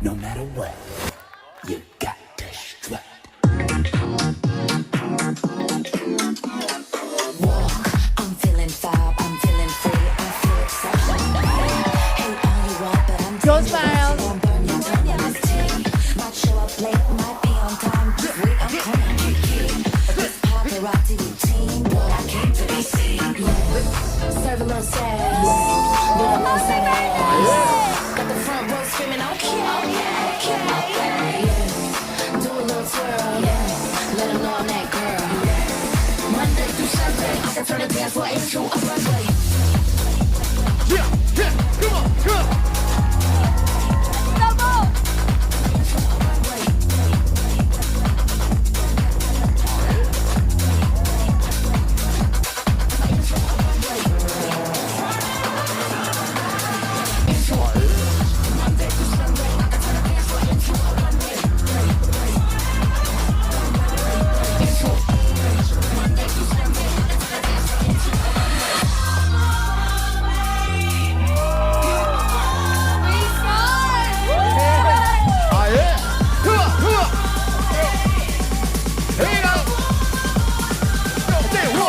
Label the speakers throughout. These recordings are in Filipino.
Speaker 1: No matter what, you got to strut.
Speaker 2: Walk, I'm feeling vibe, I'm feeling free, I feel exceptional. Hate all you want, but I'm
Speaker 3: Go
Speaker 2: doing it.
Speaker 3: Smiles.
Speaker 2: Won't burn you down with this tea. Might show up late, might be on time. Just wait, I'm coming, kiki. This paparazzi routine, boy, I came to be seen. Serve a little sass, with a little sass. Got the front row screaming, okay, okay. Do a little twirl, let 'em know I'm that girl. Monday through Sunday, I can turn the dance floor into a runway.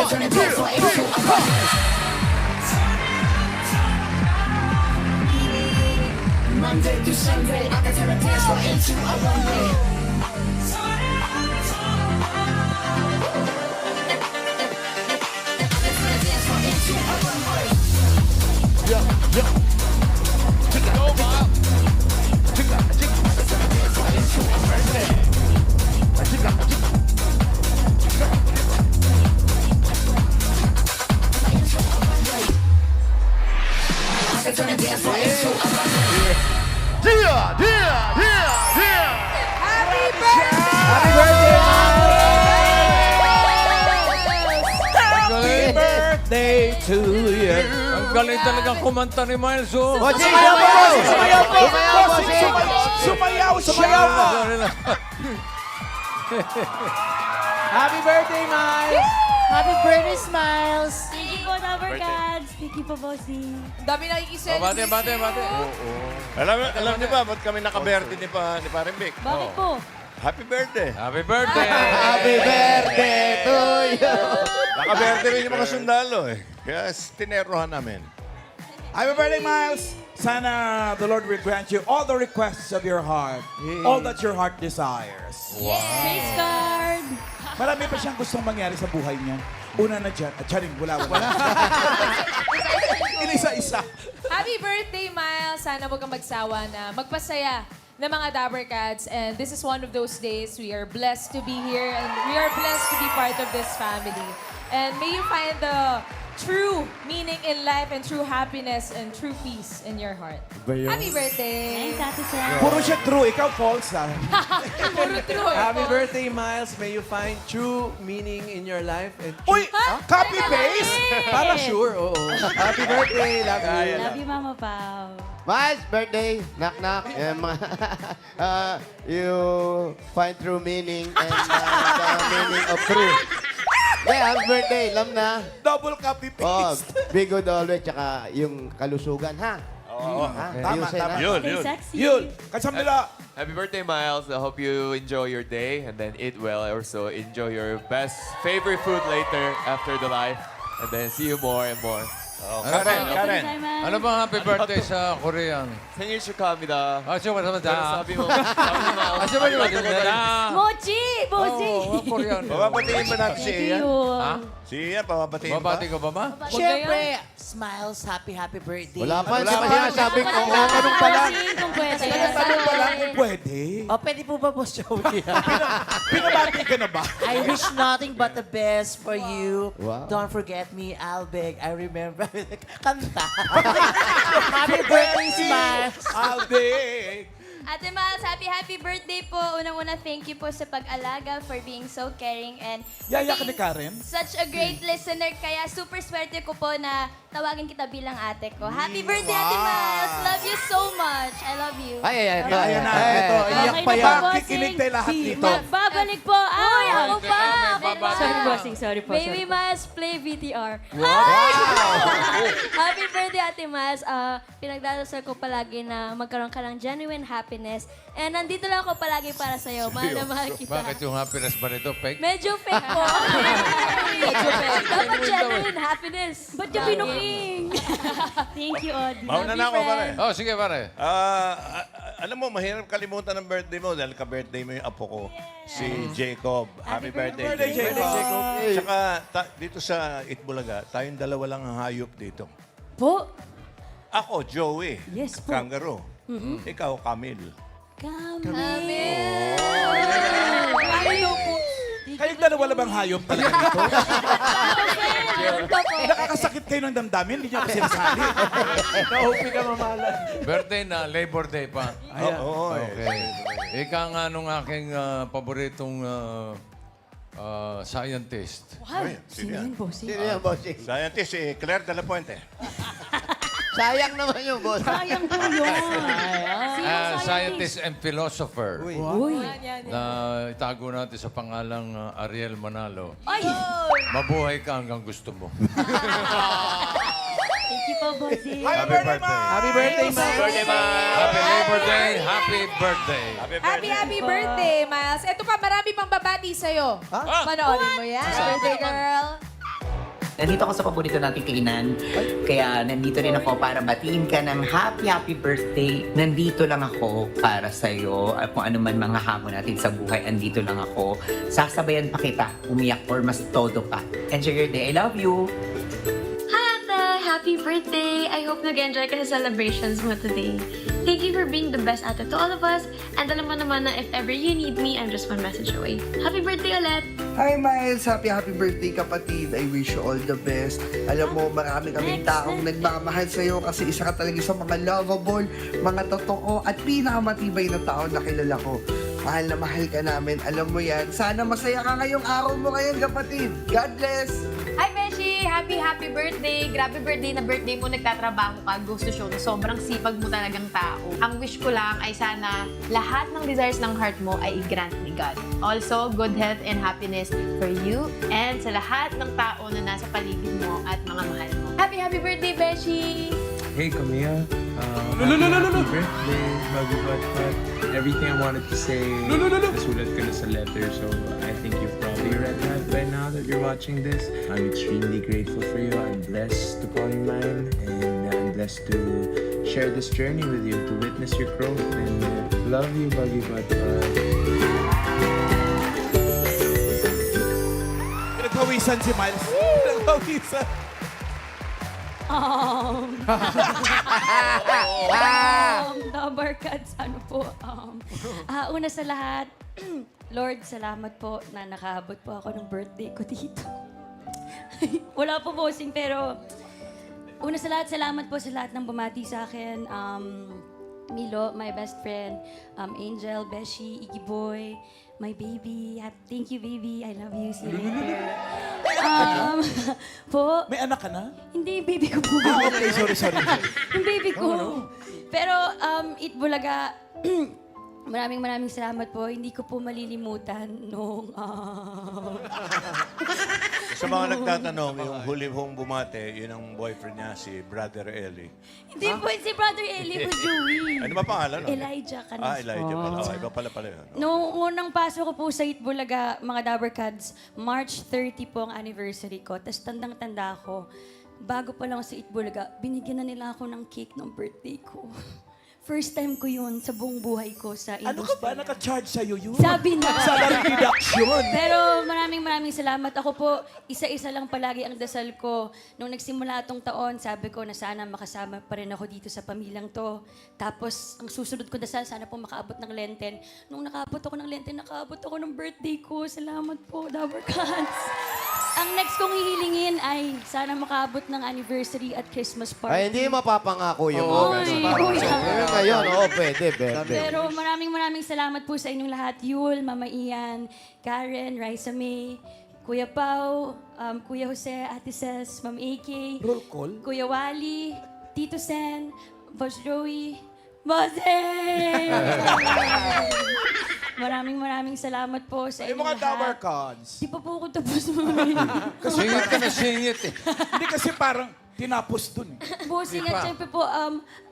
Speaker 2: Turn the dance floor into a runway. Monday through Sunday, I can turn the dance floor into a runway. I can turn the dance floor into a runway.
Speaker 4: Happy birthday to you.
Speaker 5: Ang galing talagang kumanta ni Miles, oh.
Speaker 4: Sumayaw po! Sumayaw po!
Speaker 6: Sumayaw siya!
Speaker 4: Sumayaw po! Happy birthday, Miles!
Speaker 3: Happy birthday, Smiles!
Speaker 7: Thank you po, Lovercats. Thank you po, Bossing.
Speaker 3: Dami na
Speaker 5: Bate, bate, bate.
Speaker 6: Alam niyo ba, ba't kami naka-birthday ni Paring Vic?
Speaker 7: Bakit po?
Speaker 6: Happy birthday!
Speaker 5: Happy birthday!
Speaker 4: Happy birthday to you!
Speaker 6: Naka-birthday rin yung mga sundalo eh. Kaya tinerohan namin.
Speaker 8: Happy birthday, Miles! Sana the Lord will grant you all the requests of your heart. All that your heart desires.
Speaker 7: Face card.
Speaker 8: Marami pa siyang gustong mangyari sa buhay niya. Una na dyan. Charing, wala. Inisa-isa.
Speaker 3: Happy birthday, Miles! Sana huwag kang magsawa na magpasaya ng mga Dabber Cats. And this is one of those days we are blessed to be here and we are blessed to be part of this family. And may you find the true meaning in life and true happiness and true peace in your heart. Happy birthday!
Speaker 7: Thanks, Ate Sam.
Speaker 8: Puro siya true, ikaw false ha.
Speaker 3: Puro true.
Speaker 4: Happy birthday, Miles. May you find true meaning in your life. And
Speaker 8: Uy! Copy-paste!
Speaker 4: Para sure, oo. Happy birthday. Love you.
Speaker 7: Love you, Mama Pao.
Speaker 9: Miles, birthday, knock-knock. You find true meaning and the meaning of true. Yeah, happy birthday, alam na.
Speaker 8: Double
Speaker 9: Oh,
Speaker 8: copy-paste.
Speaker 9: be good always, tsaka yung kalusugan, ha?
Speaker 6: Oo.
Speaker 9: Ha?
Speaker 8: Tama,
Speaker 9: Ayusin,
Speaker 8: tama.
Speaker 9: ha?
Speaker 6: Yun,
Speaker 7: Stay
Speaker 6: yun.
Speaker 7: sexy.
Speaker 8: Yun, kasamila.
Speaker 10: Happy birthday, Miles. I hope you enjoy your day and then eat well. Also, enjoy your best favorite food later after the life. And then see you more and more.
Speaker 6: Karen, Karen.
Speaker 5: Ano bang happy birthday sa Korean?
Speaker 10: 생일 축하합니다.
Speaker 5: Ah, siya ba
Speaker 10: 사비 mo. 사비 mo.
Speaker 5: Ah, siya ba na?
Speaker 7: Mochi! Mochi!
Speaker 5: Oo, Korean.
Speaker 6: Papabatiin ba natin si
Speaker 7: Thank
Speaker 6: Ian?
Speaker 7: you.
Speaker 5: Ha?
Speaker 6: Si Ian, papabatiin ba?
Speaker 5: Babati ko ba ba?
Speaker 3: Siyempre,
Speaker 11: Smiles, happy birthday.
Speaker 9: Wala pa,
Speaker 6: Wala
Speaker 9: wala
Speaker 6: pa.
Speaker 9: pa sinasabing, oo, ganun pa lang.
Speaker 7: Kung pwede.
Speaker 8: Tanong pa lang kung pwede.
Speaker 11: O, pwede po ba, Boss Joey?
Speaker 8: Pinabati ka na ba?
Speaker 11: I wish nothing but the best for you.
Speaker 9: Wow.
Speaker 11: Don't forget me, I'll beg. I remember. Kanta. Happy birthday, Smiles.
Speaker 8: I'll be.
Speaker 7: Ate Miles, happy birthday po. Unang-una, thank you po sa pag-alaga, for being so caring, and
Speaker 8: Yaya ka ni Karen?
Speaker 7: such a great listener. Kaya super swerte ko po na tawagin kita bilang ate ko. Happy birthday, Ate Miles! Love you so much. I love you.
Speaker 9: Ay,
Speaker 8: Ayan na,
Speaker 9: ay,
Speaker 8: ito.
Speaker 7: Okay
Speaker 8: Iyak
Speaker 7: na
Speaker 8: pa
Speaker 7: po,
Speaker 8: yan.
Speaker 7: bossing.
Speaker 8: Kikinig tayo lahat dito.
Speaker 7: babalik po. Ay, ako
Speaker 5: Teka,
Speaker 7: pa.
Speaker 5: may babalik.
Speaker 7: Sorry,
Speaker 3: bossing. Sorry po.
Speaker 7: Baby Mas, play VTR. Happy birthday, Ate Mas. Pinagdadasal ko palagi na magkaroon ka ng genuine happiness. And nandito lang ako palagi para sa'yo. Mahal na mahal kita.
Speaker 5: Bakit yung happiness ba nito, fake?
Speaker 7: Medyo fake po. Medyo fake. Dapat genuine happiness. Ba't yung pinuking? Thank you, Audie.
Speaker 6: Mauna na ako, pare.
Speaker 5: Oh, sige, pare.
Speaker 6: Alam mo, mahirap kalimutan ng birthday mo dahil ka-birthday mo yung apo ko, si Jacob. Happy birthday,
Speaker 8: birthday, Jacob.
Speaker 6: Tsaka dito sa Itbulaga, tayong dalawa lang ang hayop dito.
Speaker 3: Po?
Speaker 6: Ako, Joey.
Speaker 3: Yes po.
Speaker 6: Kangaroo. Ikaw, Camille.
Speaker 8: Kayong dalawa lang bang hayop talaga dito? Nakakasakit kayo ng damdamin, hindi niyo ako sinasali.
Speaker 4: Na-hope ka mamalan.
Speaker 5: Birthday na, Labor Day pa.
Speaker 6: Oo.
Speaker 5: Okay. Ika nga nung aking paboritong scientist.
Speaker 6: Sino yan?
Speaker 9: Sino yan, bossing?
Speaker 6: Scientist, si Claire de la Puente.
Speaker 9: Sayang naman yung boss.
Speaker 5: Scientist and philosopher.
Speaker 3: Yan.
Speaker 5: Na itago natin sa pangalang Ariel Manalo.
Speaker 7: Ay!
Speaker 5: Mabuhay ka hanggang gusto mo.
Speaker 7: Thank you po, Bossy.
Speaker 8: Happy birthday, Ma!
Speaker 4: Happy birthday, Miles.
Speaker 5: Happy Labor Day! Happy birthday!
Speaker 3: Happy birthday, Miles. Ito pa, marami pang babati sa'yo. Panoorin mo yan. Birthday girl.
Speaker 11: Nandito ako sa paborito nating kainan. Kaya nandito rin ako para batiin ka ng happy birthday. Nandito lang ako para sa'yo. At kung ano man mga hamon natin sa buhay, andito lang ako. Sasabayan pa kita, umiyak or mas todo pa. Enjoy your day. I love you.
Speaker 12: Hi, Ate! Happy birthday! I hope nag-enjoy ka sa celebrations mo today. Thank you for being the best ate to all of us. And alam mo naman na if ever you need me, I'm just one message away. Happy birthday ulit!
Speaker 13: Hi Miles! Happy birthday kapatid! I wish you all the best. Alam mo, marami kaming taong nagmamahal sa'yo kasi isa ka talaga sa mga lovable, mga totoo at pinakamatibay na tao na kilala ko. Mahal na mahal ka namin. Alam mo yan. Sana masaya ka ngayong araw mo ngayon kapatid. God bless!
Speaker 12: Hi, Beshi! Happy birthday! Grabe birthday na birthday mo, nagtatrabaho ka, goes to show na sobrang sipag mo talagang tao. Ang wish ko lang ay sana lahat ng desires ng heart mo ay i-grant ni God. Also, good health and happiness for you and sa lahat ng tao na nasa paligid mo at mga mahal mo. Happy birthday, Beshi!
Speaker 14: Hey, Camille. Happy birthday. Love you, but everything I wanted to say, nasulat ko na sa letter, so I think you've probably read that by now that you're watching this. I'm extremely grateful for you. I'm blessed to call you mine, and I'm blessed to share this journey with you, to witness your growth, and love you, but
Speaker 8: Pinagpawisan si Miles. Pinagpawisan.
Speaker 7: Dabarkads, ano po. Una sa lahat, Lord, salamat po na nakahabot po ako ng birthday ko dito. Wala po bossing, pero una sa lahat, salamat po sa lahat ng bumati sa akin. Milo, my best friend, Angel, Beshi, Iggy Boy, my baby. Thank you, baby. I love you. See you later. Po,
Speaker 8: May anak ka na?
Speaker 7: hindi, baby ko po.
Speaker 8: Okay, sorry.
Speaker 7: Yung baby ko. Pero, Itbulaga, maraming salamat po. Hindi ko po malilimutan nung...
Speaker 6: Sa mga nagtatanong, yung huli mong bumate, yun ang boyfriend niya, si Brother Eli.
Speaker 7: Hindi po, si Brother Eli po, Joey.
Speaker 6: Ano ba pangalan?
Speaker 7: Elijah Canispo.
Speaker 6: Elijah pala. Oh, iba pala yun.
Speaker 7: Noong unang pasok ko po sa Itbulaga, mga Dabarkads, March 30 po ang anniversary ko. Tapos tandang-tanda ako, bago pa lang sa Itbulaga, binigyan na nila ako ng cake ng birthday ko. First time ko yun sa buong buhay ko sa industriya.
Speaker 8: Ano ka ba? Naka-charge sa'yo yun?
Speaker 7: Sabi na.
Speaker 8: Salary reduction.
Speaker 7: Pero maraming salamat. Ako po, isa-isa lang palagi ang dasal ko. Nung nagsimula itong taon, sabi ko na sana makasama pa rin ako dito sa pamilyang to. Tapos, ang susunod ko dasal, sana po makaabot ng Lenten. Nung nakaabot ako ng Lenten, nakaabot ako ng birthday ko. Salamat po, Dabarkads. Ang next kong hihilingin ay sana makaabot ng anniversary at Christmas party.
Speaker 9: Ay, hindi mapapangako yung mga
Speaker 7: Kuya.
Speaker 9: Ngayon, oo, pwede.
Speaker 7: Pero maraming salamat po sa inyong lahat. Yul, Mama Ian, Karen, Raisa May, Kuya Pau, Kuya Jose, Ate Ses, Ma'am AK,
Speaker 8: Roll call?
Speaker 7: Kuya Wally, Tito Sen, Boss Joey, Bossing! Maraming salamat po sa
Speaker 8: Yung
Speaker 7: inyong
Speaker 8: mga Tower
Speaker 7: lahat.
Speaker 8: Cons.
Speaker 7: Di pa po ako tapos mamay.
Speaker 5: Singit ka na singit eh.
Speaker 8: Hindi kasi parang tinapos dun.
Speaker 7: Bossing at syempre po,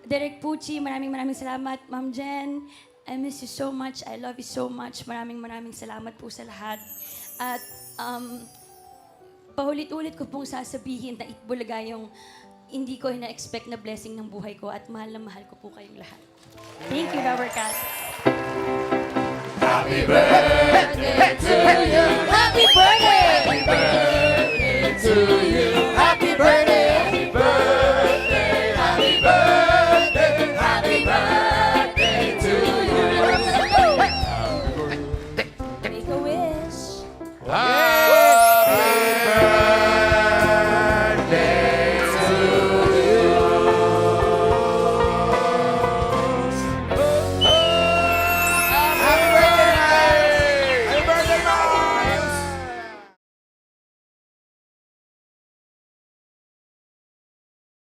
Speaker 7: Derek Pucci, maraming salamat. Ma'am Jen, I miss you so much. I love you so much. Maraming salamat po sa lahat. At paulit-ulit ko pong sasabihin na Itbulaga yung hindi ko na-expect na blessing ng buhay ko at mahal na mahal ko po kayong lahat. Thank you, Rubber Cat.
Speaker 2: Happy birthday to you. Happy birthday to you. Happy